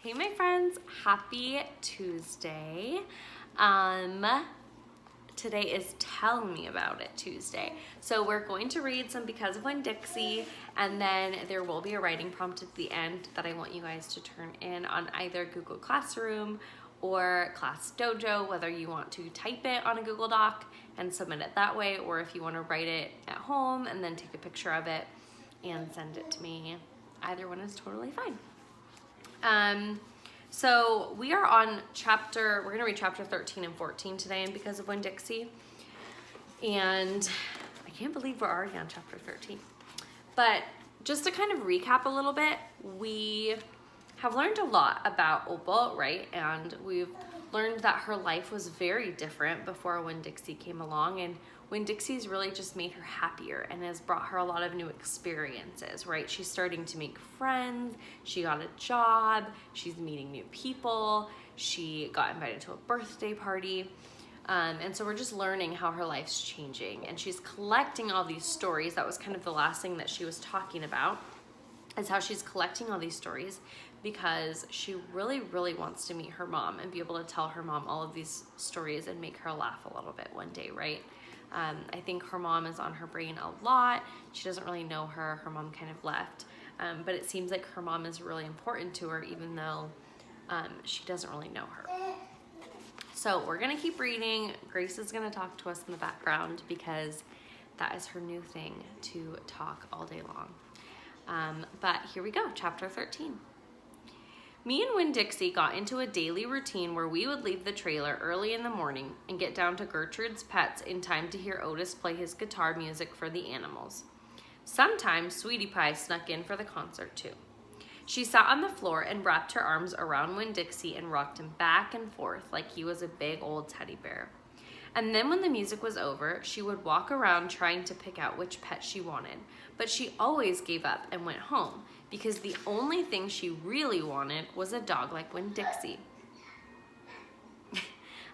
Hey my friends, happy Tuesday. Today is Tell Me About It Tuesday. So we're going to read some Because of Winn-Dixie, and then there will be a writing prompt at the end that I want you guys to turn in on either Google Classroom or Class Dojo, whether you want to type it on a Google Doc and submit it that way, or if you want to write it at home and then take a picture of it and send it to me. Either one is totally fine. So we are on we're going to read chapter 13 and 14 today in Because of Winn-Dixie. And I can't believe we're already on chapter 13. But just to kind of recap a little bit, we have learned a lot about Opal, right? And we've learned that her life was very different before Winn-Dixie came along, and Winn-Dixie's really just made her happier and has brought her a lot of new experiences, right? She's starting to make friends, she got a job, she's meeting new people, she got invited to a birthday party. And so we're just learning how her life's changing, and she's collecting all these stories. That was kind of the last thing that she was talking about, is how she's collecting all these stories because she really, really wants to meet her mom and be able to tell her mom all of these stories and make her laugh a little bit one day, right? I think her mom is on her brain a lot. She doesn't really know her. Her mom kind of left. But it seems like her mom is really important to her, even though she doesn't really know her. So we're gonna keep reading. Grace is gonna talk to us in the background because that is her new thing, to talk all day long. But here we go, chapter 13. Me and Winn-Dixie got into a daily routine where we would leave the trailer early in the morning and get down to Gertrude's Pets in time to hear Otis play his guitar music for the animals. Sometimes Sweetie Pie snuck in for the concert too. She sat on the floor and wrapped her arms around Winn-Dixie and rocked him back and forth like he was a big old teddy bear. And then when the music was over, she would walk around trying to pick out which pet she wanted, but she always gave up and went home because the only thing she really wanted was a dog like Winn-Dixie.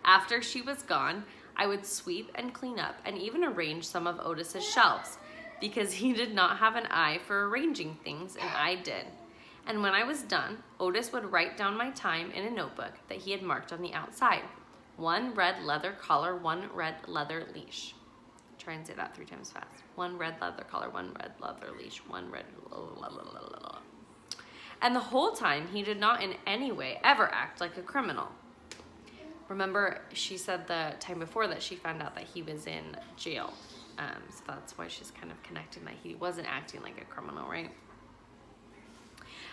After she was gone, I would sweep and clean up and even arrange some of Otis's shelves because he did not have an eye for arranging things and I did. And when I was done, Otis would write down my time in a notebook that he had marked on the outside. 1 red leather collar, 1 red leather leash. Try and say that 3 times fast. 1 red leather collar, 1 red leather leash, 1 red... And the whole time, he did not in any way ever act like a criminal. Remember, she said the time before that she found out that he was in jail. So that's why she's kind of connecting that he wasn't acting like a criminal, right?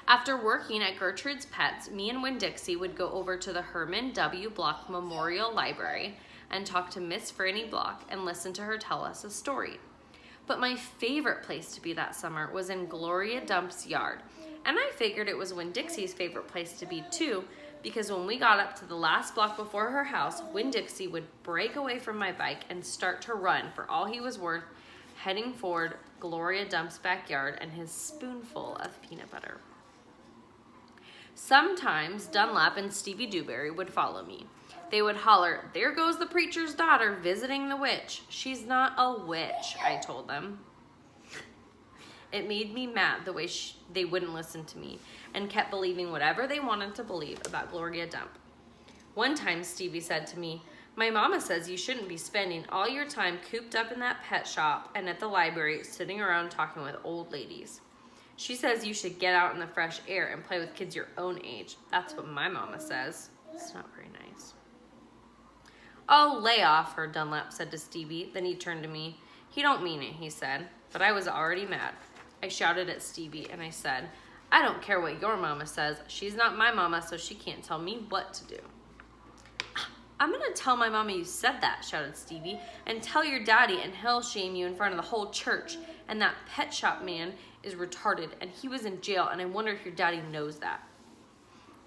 After working at Gertrude's Pets, me and Winn-Dixie would go over to the Herman W. Block Memorial Library and talk to Miss Franny Block and listen to her tell us a story. But my favorite place to be that summer was in Gloria Dump's yard, and I figured it was Winn-Dixie's favorite place to be too, because when we got up to the last block before her house, Winn-Dixie would break away from my bike and start to run for all he was worth, heading toward Gloria Dump's backyard and his spoonful of peanut butter. Sometimes Dunlap and Stevie Dewberry would follow me. They would holler, "There goes the preacher's daughter visiting the witch." "She's not a witch," I told them. It made me mad the way they wouldn't listen to me and kept believing whatever they wanted to believe about Gloria Dump. One time Stevie said to me, "My mama says you shouldn't be spending all your time cooped up in that pet shop and at the library sitting around talking with old ladies. She says you should get out in the fresh air and play with kids your own age. That's what my mama says." It's not very nice. "Oh, lay off her," Dunlap said to Stevie. Then he turned to me. "He don't mean it," he said. But I was already mad. I shouted at Stevie and I said, "I don't care what your mama says. She's not my mama, so she can't tell me what to do." "I'm gonna tell my mama you said that," shouted Stevie, "and tell your daddy and he'll shame you in front of the whole church. And that pet shop man is retarded and he was in jail, and I wonder if your daddy knows that."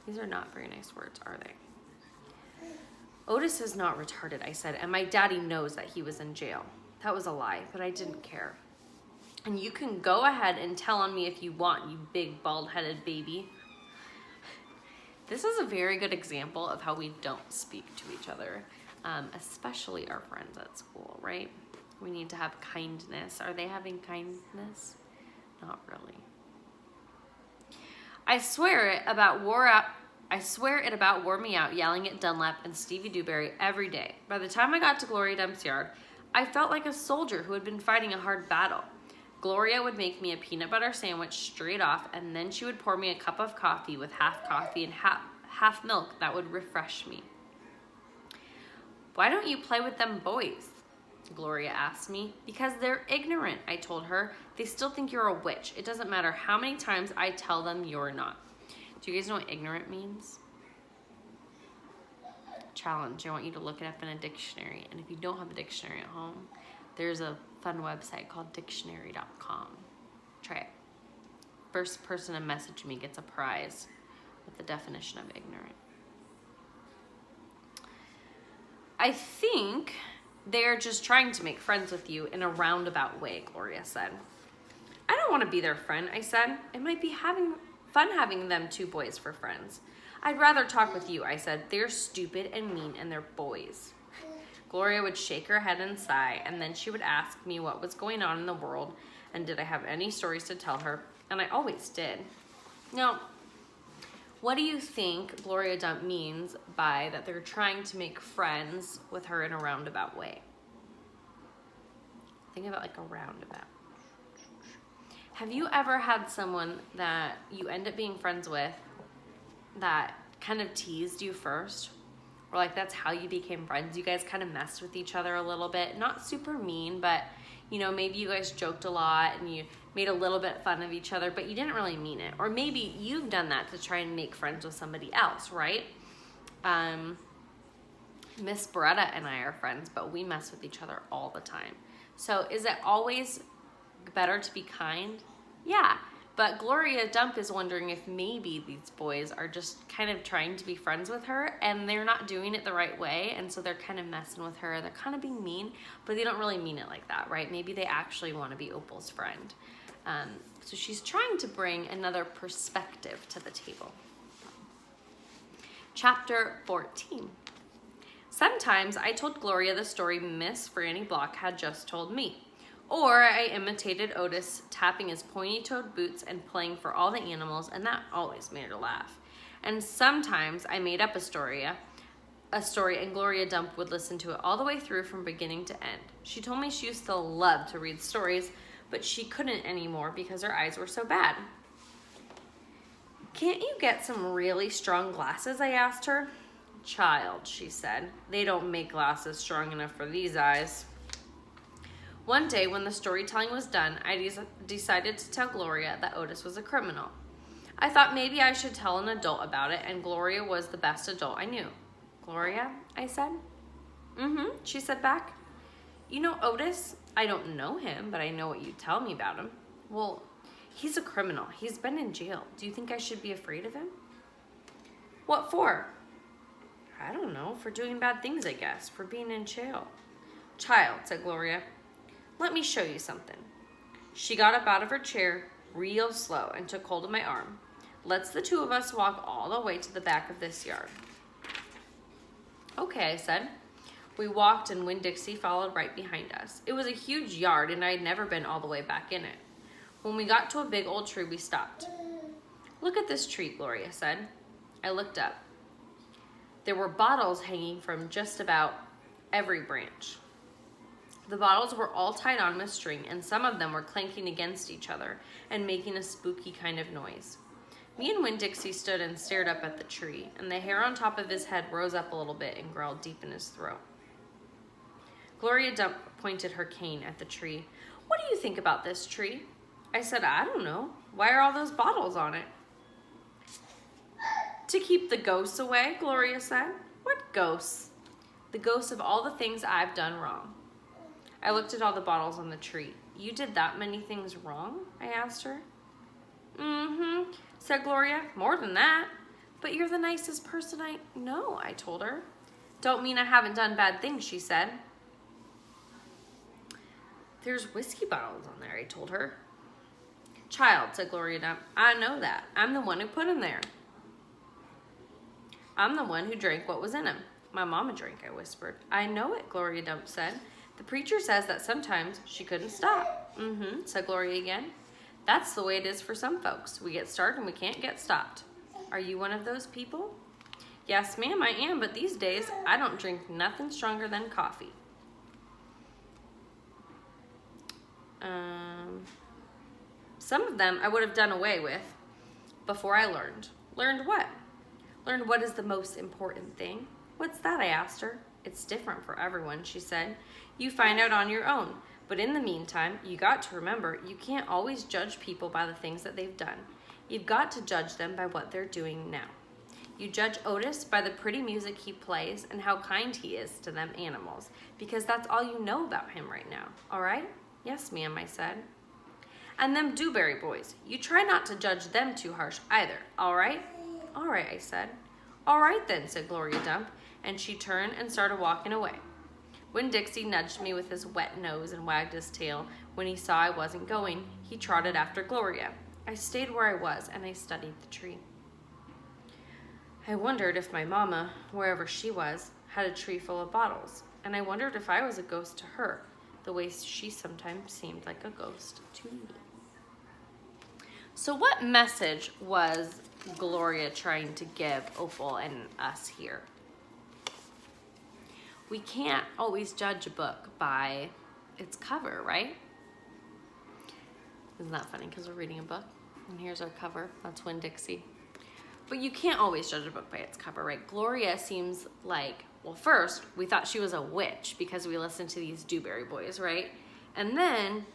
These are not very nice words, are they? "Otis is not retarded," I said, "and my daddy knows that he was in jail." That was a lie, but I didn't care. "And you can go ahead and tell on me if you want, you big bald-headed baby." This is a very good example of how we don't speak to each other, especially our friends at school, right? We need to have kindness. Are they having kindness? Not really. "I swear it about wore out I swear it about wore me out yelling at Dunlap and Stevie Dewberry every day. By the time I got to Gloria Dump's yard, I felt like a soldier who had been fighting a hard battle. Gloria would make me a peanut butter sandwich straight off, and then she would pour me a cup of coffee with half coffee and half milk that would refresh me. Why don't you play with them boys? Gloria asked me. Because they're ignorant, I told her. They still think you're a witch. It doesn't matter how many times I tell them you're not. Do you guys know what ignorant means? Challenge. I want you to look it up in a dictionary. And if you don't have a dictionary at home, there's a fun website called dictionary.com. Try it. First person to message me gets a prize with the definition of ignorant. I think they're just trying to make friends with you in a roundabout way, Gloria said. I don't want to be their friend, I said. It might be fun having them two boys for friends. I'd rather talk with you, I said. They're stupid and mean and they're boys. Gloria would shake her head and sigh, and then she would ask me what was going on in the world and did I have any stories to tell her, and I always did. Now, what do you think Gloria Dump means by that they're trying to make friends with her in a roundabout way? Think of it like a roundabout. Have you ever had someone that you end up being friends with that kind of teased you first? Or like that's how you became friends? You guys kind of messed with each other a little bit. Not super mean, but you know, maybe you guys joked a lot and you made a little bit fun of each other, but you didn't really mean it. Or maybe you've done that to try and make friends with somebody else, right? Miss Beretta and I are friends, but we mess with each other all the time. So is it always better to be kind? Yeah, but Gloria Dump is wondering if maybe these boys are just kind of trying to be friends with her and they're not doing it the right way, and so they're kind of messing with her. They're kind of being mean, but they don't really mean it like that, right? Maybe they actually want to be Opal's friend. So she's trying to bring another perspective to the table. Chapter 14. Sometimes I told Gloria the story Miss Franny Block had just told me. Or I imitated Otis tapping his pointy-toed boots and playing for all the animals, and that always made her laugh. And sometimes I made up a story, and Gloria Dump would listen to it all the way through from beginning to end. She told me she used to love to read stories, but she couldn't anymore because her eyes were so bad. Can't you get some really strong glasses? I asked her. Child, she said, they don't make glasses strong enough for these eyes. One day when the storytelling was done, I decided to tell Gloria that Otis was a criminal. I thought maybe I should tell an adult about it, and Gloria was the best adult I knew. Gloria, I said. Mm-hmm, she said back. You know Otis? I don't know him, but I know what you tell me about him. Well, he's a criminal. He's been in jail. Do you think I should be afraid of him? What for? I don't know, for doing bad things, I guess, for being in jail. Child, said Gloria, let me show you something. She got up out of her chair real slow and took hold of my arm. Let's the two of us walk all the way to the back of this yard. Okay, I said. We walked and Winn-Dixie followed right behind us. It was a huge yard and I had never been all the way back in it. When we got to a big old tree, we stopped. Look at this tree, Gloria said. I looked up. There were bottles hanging from just about every branch. The bottles were all tied on with string, and some of them were clanking against each other and making a spooky kind of noise. Me and Winn-Dixie stood and stared up at the tree, and the hair on top of his head rose up a little bit and growled deep in his throat. Gloria Dump pointed her cane at the tree. What do you think about this tree? I said, I don't know. Why are all those bottles on it? To keep the ghosts away, Gloria said. What ghosts? The ghosts of all the things I've done wrong. I looked at all the bottles on the tree. You did that many things wrong? I asked her. Mm-hmm, said Gloria. More than that. But you're the nicest person I know, I told her. Don't mean I haven't done bad things, she said. There's whiskey bottles on there, I told her. Child, said Gloria Dump, I know that. I'm the one who put them there. I'm the one who drank what was in them. My mama drank, I whispered. I know it, Gloria Dump said. The preacher says that sometimes she couldn't stop. Mm-hmm, said Gloria again. That's the way it is for some folks. We get started and we can't get stopped. Are you one of those people? Yes, ma'am, I am, but these days I don't drink nothing stronger than coffee. Some of them I would have done away with before I learned. Learned what? Learned what is the most important thing. What's that? I asked her. It's different for everyone, she said. You find out on your own. But in the meantime, you got to remember, you can't always judge people by the things that they've done. You've got to judge them by what they're doing now. You judge Otis by the pretty music he plays and how kind he is to them animals, because that's all you know about him right now, all right? Yes, ma'am, I said. And them Dewberry boys, you try not to judge them too harsh either, all right? All right, I said. All right then, said Gloria Dump, and she turned and started walking away. Winn-Dixie nudged me with his wet nose and wagged his tail. When he saw I wasn't going, he trotted after Gloria. I stayed where I was, and I studied the tree. I wondered if my mama, wherever she was, had a tree full of bottles, and I wondered if I was a ghost to her, the way she sometimes seemed like a ghost to me. So what message was Gloria trying to give Opal and us here? We can't always judge a book by its cover, right? Isn't that funny? Because we're reading a book, and here's our cover. That's Winn-Dixie. But you can't always judge a book by its cover, right? Gloria seems like, well, first, we thought she was a witch because we listened to these Dewberry boys, right? And then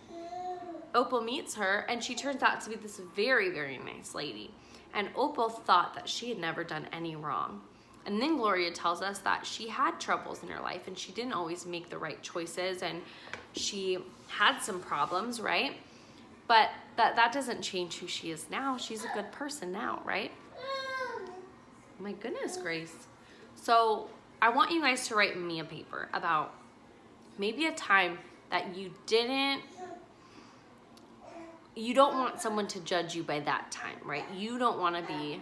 Opal meets her, and she turns out to be this very, very nice lady. And Opal thought that she had never done any wrong. And then Gloria tells us that she had troubles in her life, and she didn't always make the right choices, and she had some problems, right? But that doesn't change who she is now. She's a good person now, right? My goodness, Grace. So I want you guys to write me a paper about maybe a time that you don't want someone to judge you by that time, right? You don't want to be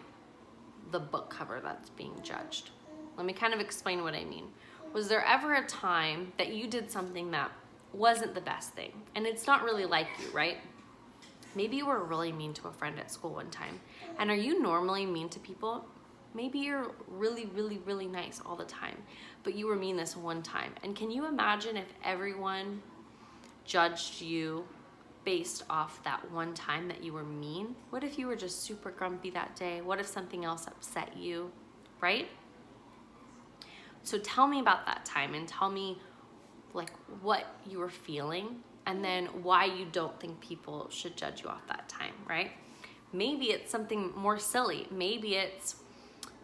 the book cover that's being judged. Let me kind of explain what I mean. Was there ever a time that you did something that wasn't the best thing? And it's not really like you, right? Maybe you were really mean to a friend at school one time. And are you normally mean to people? Maybe you're really, really, really nice all the time, but you were mean this one time. And can you imagine if everyone judged you based off that one time that you were mean? What if you were just super grumpy that day? What if something else upset you, right? So tell me about that time and tell me like what you were feeling and then why you don't think people should judge you off that time, right? Maybe it's something more silly. Maybe it's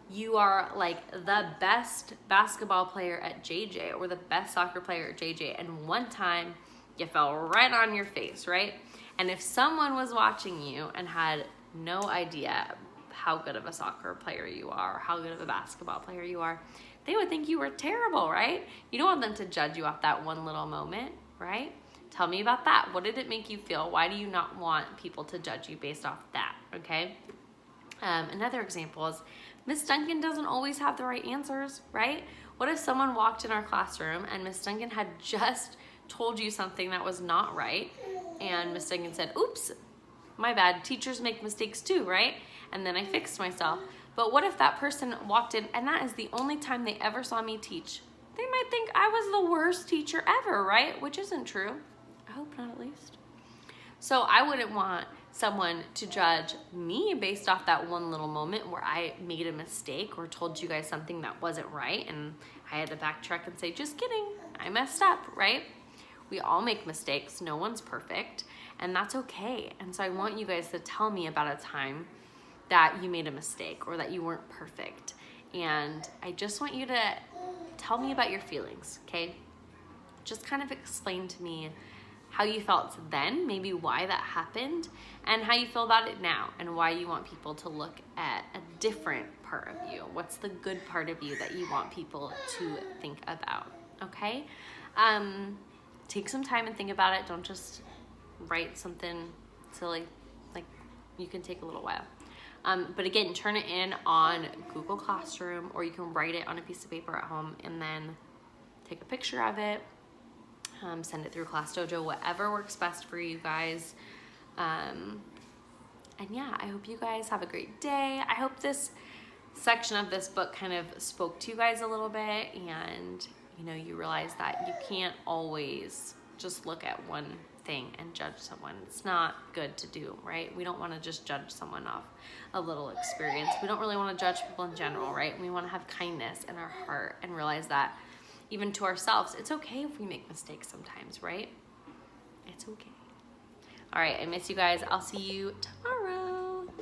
you are like the best basketball player at JJ or the best soccer player at JJ, and one time you fell right on your face, right? And if someone was watching you and had no idea how good of a soccer player you are, or how good of a basketball player you are, they would think you were terrible, right? You don't want them to judge you off that one little moment, right? Tell me about that. What did it make you feel? Why do you not want people to judge you based off that, okay? Another example is Miss Duncan doesn't always have the right answers, right? What if someone walked in our classroom and Miss Duncan had just told you something that was not right, and Miss Duncan said, oops, my bad, teachers make mistakes too, right? And then I fixed myself. But what if that person walked in and that is the only time they ever saw me teach? They might think I was the worst teacher ever, right? Which isn't true. I hope not, at least. So I wouldn't want someone to judge me based off that one little moment where I made a mistake or told you guys something that wasn't right and I had to backtrack and say, just kidding, I messed up, right? We all make mistakes, no one's perfect, and that's okay. And so I want you guys to tell me about a time that you made a mistake or that you weren't perfect. And I just want you to tell me about your feelings, okay? Just kind of explain to me how you felt then, maybe why that happened, and how you feel about it now, and why you want people to look at a different part of you. What's the good part of you that you want people to think about, okay? Take some time and think about it. Don't just write something silly. Like, you can take a little while. But again, turn it in on Google Classroom, or you can write it on a piece of paper at home and then take a picture of it. Send it through Class Dojo, whatever works best for you guys. And yeah, I hope you guys have a great day. I hope this section of this book kind of spoke to you guys a little bit, and you know, you realize that you can't always just look at one thing and judge someone. It's not good to do, right? We don't want to just judge someone off a little experience. We don't really want to judge people in general, right? We want to have kindness in our heart and realize that even to ourselves, it's okay if we make mistakes sometimes, right? It's okay. All right, I miss you guys. I'll see you tomorrow.